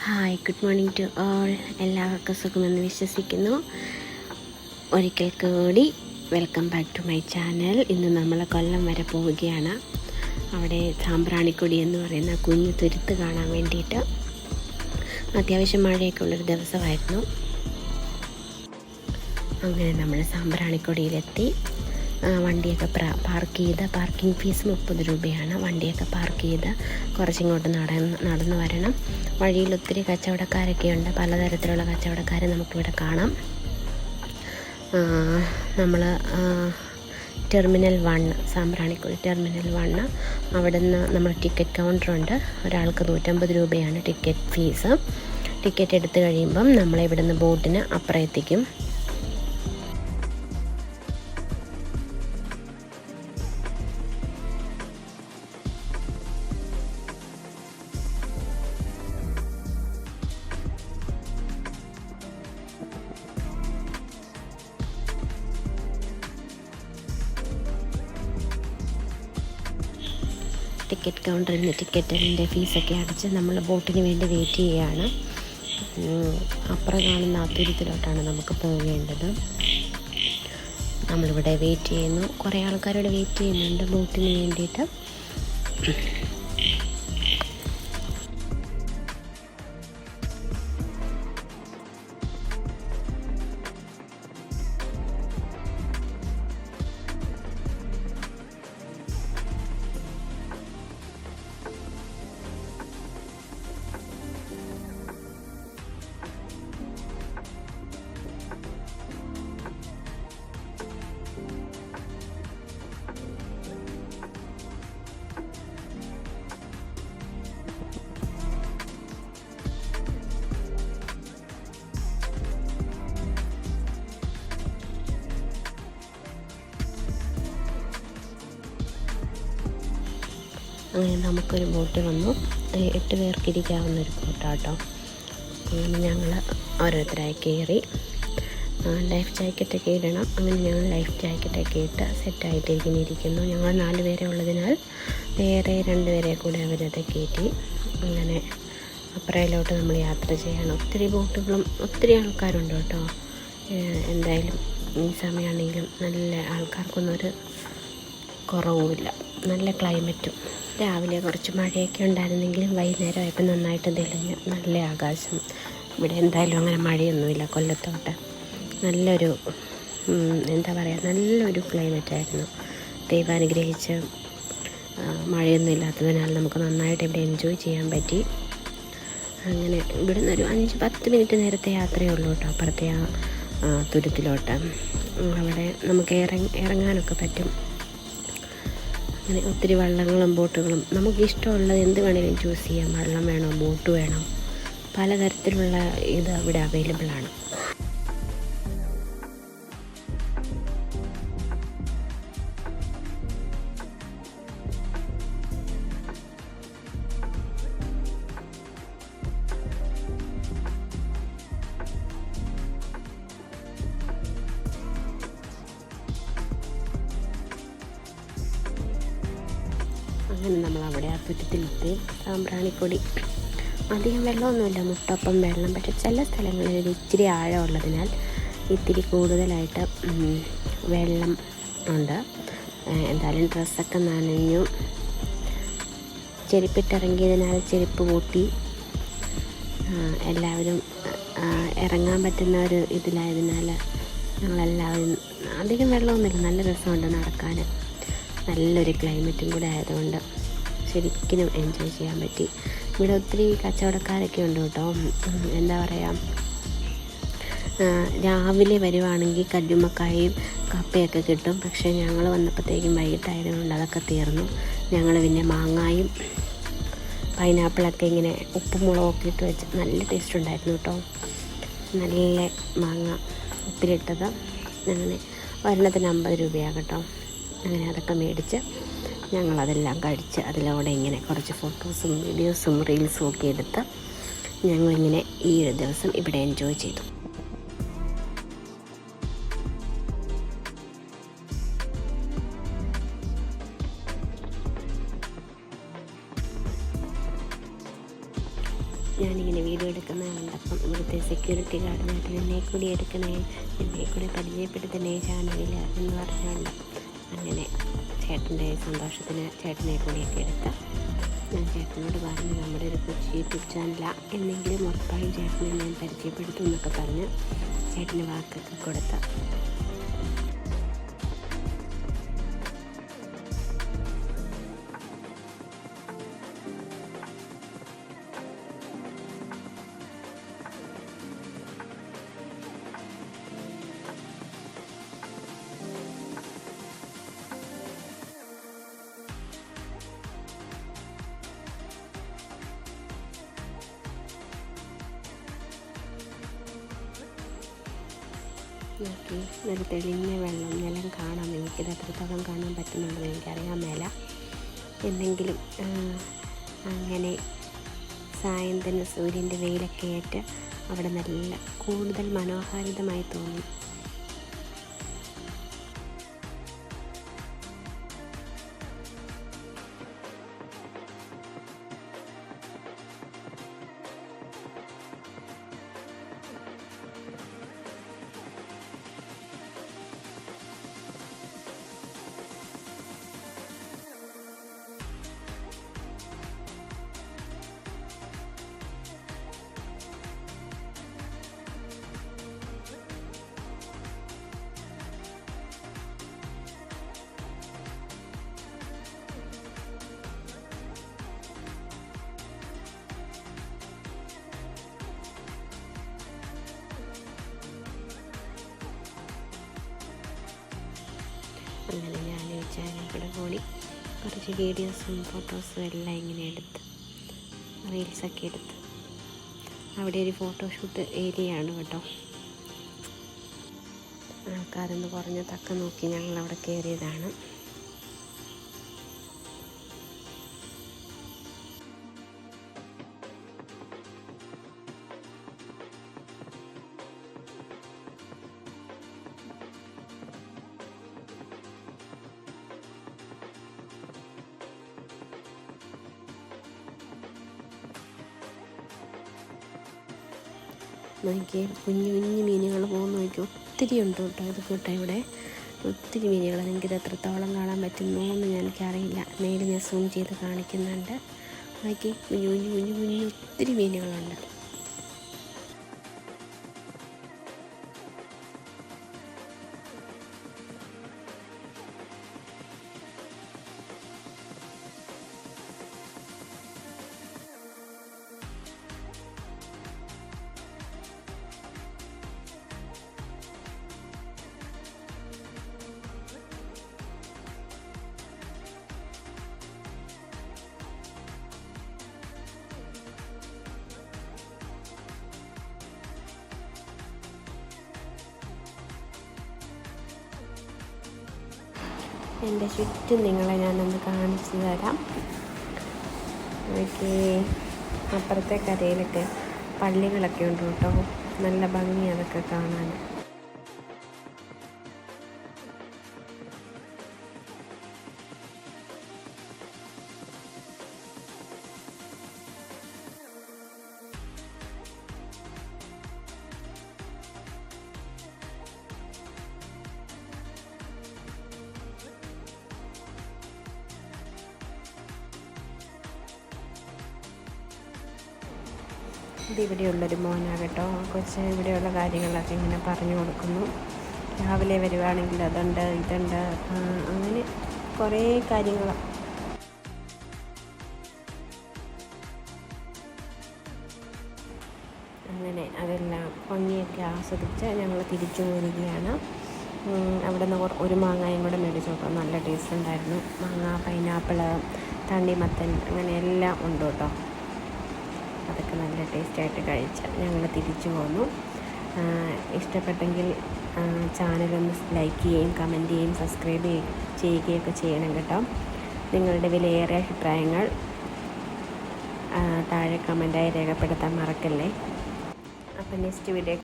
Hi, good morning to all. എല്ലാവർക്കും സുഖമെന്ന് വിശ്വസിക്കുന്നു. ഒരിക്കൽ കൂടി welcome back to my channel. ഇന്ന് നമ്മൾ കൊല്ലം വരെ പോവുകയാണ്. അവിടെ സാമ്പ്രാണിക്കൊടി എന്ന് പറയുന്ന കുഞ്ഞു തുരുത്ത് കാണാൻ വേണ്ടിയിട്ട്. അത്യാവശ്യം മഴയൊക്കെ ഉള്ളൊരു ദിവസമായിരുന്നു. അങ്ങനെ നമ്മൾ സാമ്പ്രാണിക്കൊടിയിലെത്തി. വണ്ടിയൊക്കെ പാർക്ക് ചെയ്ത്, പാർക്കിംഗ് ഫീസ് 30 രൂപയാണ്. വണ്ടിയൊക്കെ പാർക്ക് ചെയ്ത് കുറച്ചിങ്ങോട്ട് നടന്നു വരണം. വഴിയിൽ ഒത്തിരി കച്ചവടക്കാരൊക്കെ ഉണ്ട്. പലതരത്തിലുള്ള കച്ചവടക്കാരെ നമുക്കിവിടെ കാണാം. നമ്മൾ ടെർമിനൽ 1, സാമ്പ്രാണിക്കൊടി ടെർമിനൽ 1, അവിടെ നിന്ന് നമ്മൾ ടിക്കറ്റ് കൗണ്ടറുണ്ട്. ഒരാൾക്ക് 150 രൂപയാണ് ടിക്കറ്റ് ഫീസ്. ടിക്കറ്റ് എടുത്തു കഴിയുമ്പം നമ്മളിവിടെ നിന്ന് ബോട്ടിന് അപ്പുറം എത്തിക്കും. ടിക്കറ്റ് കൗണ്ടറിൽ നിന്ന് ടിക്കറ്റിൻ്റെ ഫീസൊക്കെ അടച്ച് നമ്മൾ ബോട്ടിന് വേണ്ടി വെയിറ്റ് ചെയ്യുകയാണ്. അപ്പുറം കാണുന്ന ആ തുരുത്തിലോട്ടാണ് നമുക്ക് പോകേണ്ടത്. നമ്മളിവിടെ വെയിറ്റ് ചെയ്യുന്നു. കുറേ ആൾക്കാരോട് വെയിറ്റ് ചെയ്യുന്നുണ്ട് ബോട്ടിന് വേണ്ടിയിട്ട്. അങ്ങനെ നമുക്കൊരു ബോട്ട് വന്നു. 8 പേർക്ക് ഇരിക്കാവുന്നൊരു ബോട്ടാട്ടോ. അങ്ങനെ ഞങ്ങൾ ഓരോരുത്തരായി കയറി. ലൈഫ് ജാക്കറ്റൊക്കെ ഇടണം. അങ്ങനെ ഞങ്ങൾ ലൈഫ് ജാക്കറ്റൊക്കെ ഇട്ട് സെറ്റായിട്ട് ഇരിക്കുന്നു. ഞങ്ങൾ 4 പേരെ ഉള്ളതിനാൽ വേറെ 2 പേരെ കൂടെ അവരത് കയറ്റി. അങ്ങനെ അപ്പുറയിലോട്ട് നമ്മൾ യാത്ര ചെയ്യണം. ഒത്തിരി ബോട്ടുകളും ഒത്തിരി ആൾക്കാരുണ്ട് കേട്ടോ. എന്തായാലും ഈ സമയമാണെങ്കിലും നല്ല ആൾക്കാർക്കൊന്നും ഒരു കുറവുമില്ല. നല്ല ക്ലൈമറ്റും. രാവിലെ കുറച്ച് മഴയൊക്കെ ഉണ്ടായിരുന്നെങ്കിലും വൈകുന്നേരമായപ്പോൾ നന്നായിട്ട് തെളിഞ്ഞ് നല്ല ആകാശം. ഇവിടെ എന്തായാലും അങ്ങനെ മഴയൊന്നുമില്ല. കൊല്ലത്തോട്ട് നല്ലൊരു എന്താ പറയുക, നല്ലൊരു ക്ലൈമറ്റായിരുന്നു. ദൈവം അനുഗ്രഹിച്ച് മഴയൊന്നും ഇല്ലാത്തതിനാൽ നമുക്ക് നന്നായിട്ട് ഇവിടെ എൻജോയ് ചെയ്യാൻ പറ്റി. അങ്ങനെ ഇവിടെ നിന്നൊരു 5-10 മിനിറ്റ് നേരത്തെ യാത്രയേ ഉള്ളൂ കേട്ടോ അപ്പുറത്തെ ആ തുരുത്തിലോട്ട്. അവിടെ നമുക്ക് ഇറങ്ങാനൊക്കെ പറ്റും. അങ്ങനെ ഒത്തിരി വള്ളങ്ങളും ബോട്ടുകളും നമുക്ക് ഇഷ്ടമുള്ളത് എന്ത് വേണമെങ്കിലും ചൂസ് ചെയ്യാം. വള്ളം വേണോ, ബോട്ട് വേണോ, പലതരത്തിലുള്ള ഇത് അവിടെ അവൈലബിൾ ആണ്. അങ്ങനെ നമ്മളവിടെ ആ തുരുത്തിലെത്തി. സാമ്പ്രാണിക്കൊടി അധികം വെള്ളമൊന്നുമില്ല, മുട്ടൊപ്പം വെള്ളം. പക്ഷേ ചില സ്ഥലങ്ങളിൽ ഇച്ചിരി ആഴമുള്ളതിനാൽ ഇത്തിരി കൂടുതലായിട്ട് വെള്ളം ഉണ്ട്. എന്തായാലും ഡ്രസ്സൊക്കെ നനഞ്ഞു. ചെരുപ്പിട്ടിറങ്ങിയതിനാൽ ചെരുപ്പ് കൂട്ടി. എല്ലാവരും ഇറങ്ങാൻ പറ്റുന്ന ഒരു ഇതിലായതിനാൽ ഞങ്ങളെല്ലാവരും, അധികം വെള്ളമൊന്നുമില്ല, നല്ല രസമുണ്ട് നടക്കാൻ. നല്ലൊരു ക്ലൈമറ്റും കൂടെ ആയതുകൊണ്ട് ശരിക്കും എൻജോയ് ചെയ്യാൻ പറ്റി. ഇവിടെ ഒത്തിരി കച്ചവടക്കാരൊക്കെ ഉണ്ട് കേട്ടോ. എന്താ പറയുക, രാവിലെ വരുവാണെങ്കിൽ കല്ലുമ്മക്കായും കപ്പയൊക്കെ കിട്ടും. പക്ഷേ ഞങ്ങൾ വന്നപ്പോഴത്തേക്കും വൈകിട്ടായതുകൊണ്ട് അതൊക്കെ തീർന്നു. ഞങ്ങൾ പിന്നെ മാങ്ങായും പൈനാപ്പിളൊക്കെ ഇങ്ങനെ ഉപ്പും മുളകൊക്കെ ഇട്ട് വെച്ച് നല്ല ടേസ്റ്റ് ഉണ്ടായിരുന്നു കേട്ടോ. നല്ല മാങ്ങ ഉപ്പിലിട്ടത്. അങ്ങനെ ഒരെണ്ണത്തിന് 50 രൂപയാണ് കേട്ടോ. അങ്ങനെ അതൊക്കെ മേടിച്ച് ഞങ്ങളതെല്ലാം കഴിച്ച് അതിലൂടെ ഇങ്ങനെ കുറച്ച് ഫോട്ടോസും വീഡിയോസും റീൽസും ഒക്കെ എടുത്ത് ഞങ്ങളിങ്ങനെ ഈ ഒരു ദിവസം ഇവിടെ എൻജോയ് ചെയ്തു. ഞാനിങ്ങനെ വീഡിയോ എടുക്കുന്നത് കണ്ടപ്പം ഇവിടുത്തെ സെക്യൂരിറ്റി ഗാർഡ് ചേട്ടൻ എന്നെ കൂടി എടുക്കണേ, എന്നെ കൂടി പരിചയപ്പെടുത്തണേ ചാനലിൽ എന്ന് പറഞ്ഞുകൊണ്ട് അങ്ങനെ ചേട്ടൻ്റെ സന്തോഷത്തിന് ചേട്ടനെ കൂടിയൊക്കെ എടുത്ത് ഞാൻ ചേട്ടനോട് പറഞ്ഞു നമ്മുടെ ഒരു കൊച്ചി യൂട്യൂബ് ചാനലാണ്, എന്നെങ്കിലും ഉറപ്പായും ചേട്ടനെ ഞാൻ പരിചയപ്പെടുത്തും എന്നൊക്കെ പറഞ്ഞ് ചേട്ടന് വാക്കൊക്കെ കൊടുത്ത് നോക്കി. ഒരു തെളിഞ്ഞ വെള്ളം നിലം കാണാം. എനിക്കിത് എത്രത്തോളം കാണാൻ പറ്റുന്നുണ്ടെന്ന് എനിക്കറിയാൻ മേല. എന്തെങ്കിലും അങ്ങനെ സായന്തന സൂര്യൻ്റെ വെയിലൊക്കെ ഏറ്റ് അവിടെ നല്ല കൂടുതൽ മനോഹാരിതമായി തോന്നി. അങ്ങനെ ഞാൻ ചാനൽ കൂടെ കൂടി കുറച്ച് വീഡിയോസും ഫോട്ടോസും എല്ലാം ഇങ്ങനെ എടുത്ത് റീൽസൊക്കെ എടുത്ത് അവിടെ ഒരു ഫോട്ടോഷൂട്ട് ഏരിയ ആണ് കേട്ടോ. ആൾക്കാരൊന്ന് കുറഞ്ഞ തക്ക നോക്കി ഞങ്ങളവിടെ കയറിയതാണ്. നോക്കി കുഞ്ഞു കുഞ്ഞു മീനുകൾ പോകുന്ന നോക്കി ഒത്തിരി ഉണ്ട് കേട്ടോ. ഇത് കേട്ടോ ഇവിടെ ഒത്തിരി മീനുകൾ. എനിക്കിത് എത്രത്തോളം കാണാൻ പറ്റുന്നു എന്ന് എനിക്കറിയില്ല. നേരെ ഞാൻ സൂം ചെയ്ത് കാണിക്കുന്നുണ്ട്. നോക്കി കുഞ്ഞു കുഞ്ഞു കുഞ്ഞു കുഞ്ഞു ഒത്തിരി മീനുകളുണ്ട്. എൻ്റെ ചുറ്റും നിങ്ങളെ ഞാനൊന്ന് കാണിച്ചു തരാം. ഓക്കെ, അപ്പുറത്തെ കരയിലൊക്കെ പള്ളികളൊക്കെ ഉണ്ട് കേട്ടോ. നല്ല ഭംഗി അതൊക്കെ കാണാൻ. ഇതിവിടെയുള്ളൊരു മോനാണ് കേട്ടോ. കൊച്ച് ഇവിടെയുള്ള കാര്യങ്ങളൊക്കെ ഇങ്ങനെ പറഞ്ഞു കൊടുക്കുന്നു. രാവിലെ വരുവാണെങ്കിൽ അതുണ്ട് ഇതുണ്ട് അങ്ങനെ കുറേ കാര്യങ്ങൾ. അങ്ങനെ അതെല്ലാം ഭംഗിയൊക്കെ ആസ്വദിച്ച് ഞങ്ങൾ തിരിച്ചു പോരുകയാണ്. അവിടെ നിന്ന് ഒരു മാങ്ങയും കൂടെ മേടിച്ചു കേട്ടോ. നല്ല ടേസ്റ്റ് ഉണ്ടായിരുന്നു. മാങ്ങ, പൈനാപ്പിള്, തണ്ണിമത്തൻ അങ്ങനെ എല്ലാം ഉണ്ട് കേട്ടോ. അതൊക്കെ നല്ല ടേസ്റ്റായിട്ട് കഴിച്ച് ഞങ്ങൾ തിരിച്ചു പോന്നു. ഇഷ്ടപ്പെട്ടെങ്കിൽ ചാനലൊന്ന് ലൈക്ക് ചെയ്യുകയും കമൻറ്റ് ചെയ്യുകയും സബ്സ്ക്രൈബ് ചെയ്യുകയൊക്കെ ചെയ്യണം കേട്ടോ. നിങ്ങളുടെ വിലയേറിയ അഭിപ്രായങ്ങൾ താഴെ കമൻറ്റായി രേഖപ്പെടുത്താൻ മറക്കല്ലേ. അപ്പം നെക്സ്റ്റ് വീഡിയോ